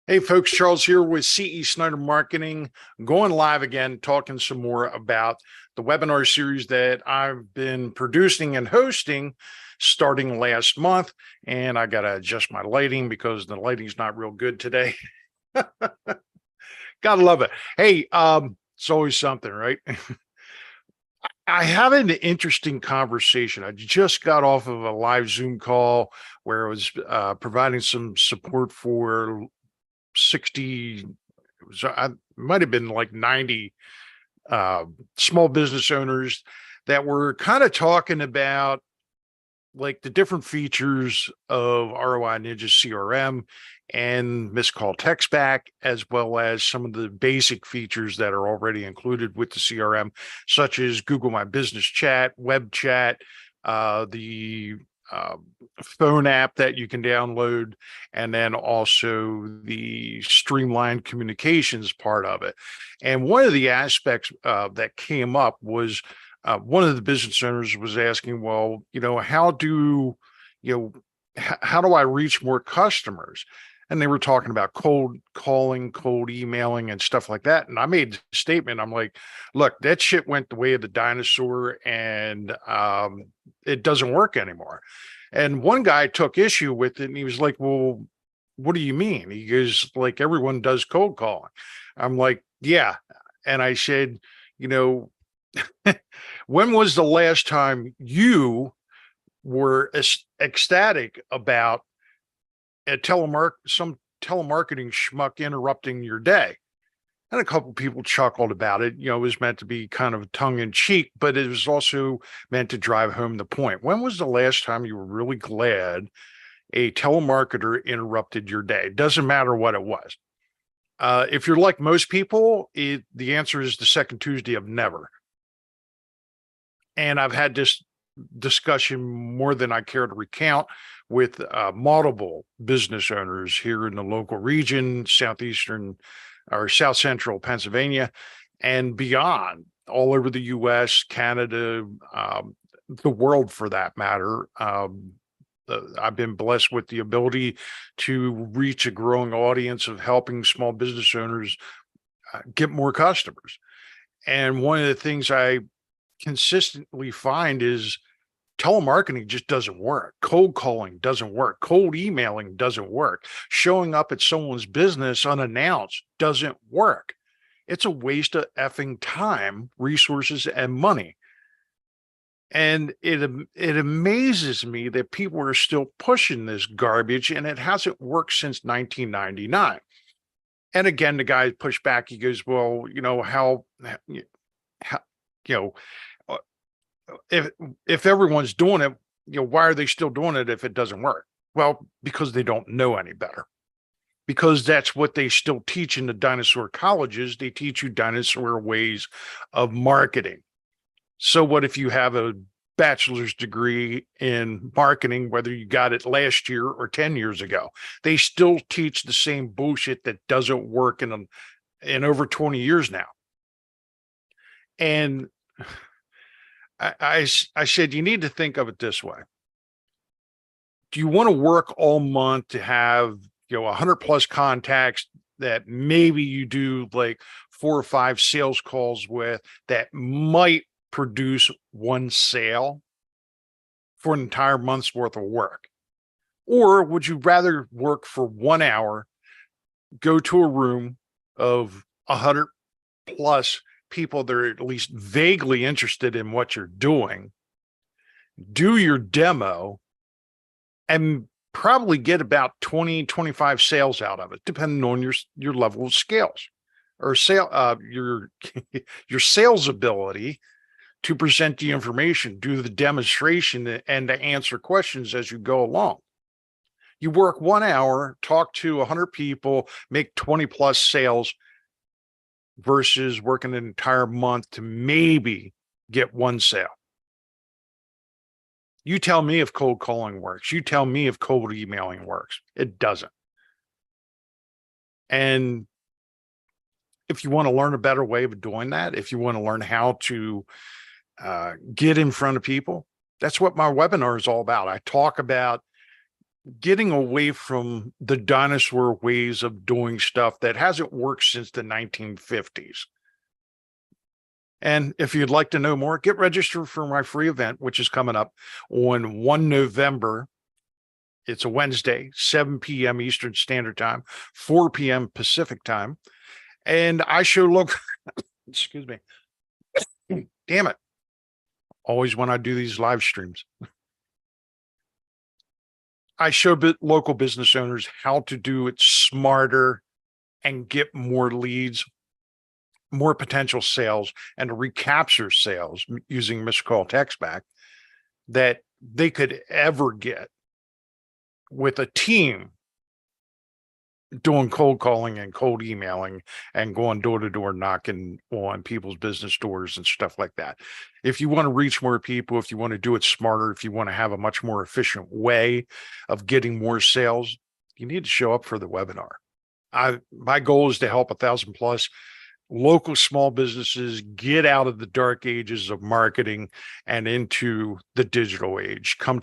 Hey folks, Charles here with Snyder Marketing, going live again, talking some more about the webinar series that I've been producing and hosting starting last month. And I got to adjust my lighting because the lighting's not real good today. Gotta love it. Hey, it's always something, right? I had an interesting conversation. I just got off of a live Zoom call where I was providing some support for 60, I might have been like 90 small business owners that were kind of talking about like the different features of ROI Ninja CRM and missed call text back, as well as some of the basic features that are already included with the CRM, such as Google My Business Chat, web chat, the phone app that you can download, and then also the streamlined communications part of it. And one of the aspects that came up was one of the business owners was asking, well, how do I reach more customers? And they were talking about cold calling, cold emailing, and stuff like that. And I made a statement. I'm like, look, that shit went the way of the dinosaur, and it doesn't work anymore. And one guy took issue with it, and he was like, well, what do you mean? He goes, like, everyone does cold calling. I'm like, yeah. And I said, when was the last time you were ecstatic about some telemarketing schmuck interrupting your day? And a couple people chuckled about it. It was meant to be kind of tongue in cheek, but it was also meant to drive home the point. When was the last time you were really glad a telemarketer interrupted your day? Doesn't matter what it was. If you're like most people, the answer is the second Tuesday of never. And I've had this discussion more than I care to recount with multiple business owners here in the local region, southeastern or south central Pennsylvania, and beyond, all over the US, Canada, the world for that matter. I've been blessed with the ability to reach a growing audience of helping small business owners get more customers. And one of the things I consistently find is telemarketing just doesn't work. Cold calling doesn't work. Cold emailing doesn't work. Showing up at someone's business unannounced doesn't work. It's a waste of effing time, resources, and money. And it amazes me that people are still pushing this garbage, and it hasn't worked since 1999. And again, the guy pushed back. He goes, well, how if everyone's doing it, why are they still doing it if it doesn't work? Well, because they don't know any better. Because that's what they still teach in the dinosaur colleges. They teach you dinosaur ways of marketing. So what if you have a bachelor's degree in marketing, whether you got it last year or 10 years ago? They still teach the same bullshit that doesn't work in over 20 years now. And I said, you need to think of it this way. Do you want to work all month to have 100 plus contacts that maybe you do like 4 or 5 sales calls with that might produce one sale for an entire month's worth of work? Or would you rather work for 1 hour, go to a room of 100 plus people that are at least vaguely interested in what you're doing, do your demo, and probably get about 20, 25 sales out of it, depending on your level of scales or your sales ability to present the information, do the demonstration, and to answer questions as you go along. You work 1 hour, talk to 100 people, make 20 plus sales, versus working an entire month to maybe get one sale. You tell me if cold calling works. You tell me if cold emailing works. It doesn't. And if you want to learn a better way of doing that, if you want to learn how to get in front of people, that's what my webinar is all about. I talk about getting away from the dinosaur ways of doing stuff that hasn't worked since the 1950s. And if you'd like to know more, get registered for my free event, which is coming up on 1 November. It's a Wednesday, 7 p.m. Eastern Standard Time, 4 p.m. Pacific Time. And I show local, excuse me, damn it. Always when I do these live streams, I show local business owners how to do it smarter and get more leads, more potential sales, and to recapture sales using missed call text back that they could ever get with a team doing cold calling and cold emailing and going door to door knocking on people's business doors and stuff like that. If you want to reach more people, if you want to do it smarter, if you want to have a much more efficient way of getting more sales, you need to show up for the webinar. My goal is to help 1,000 plus local small businesses get out of the dark ages of marketing and into the digital age. Come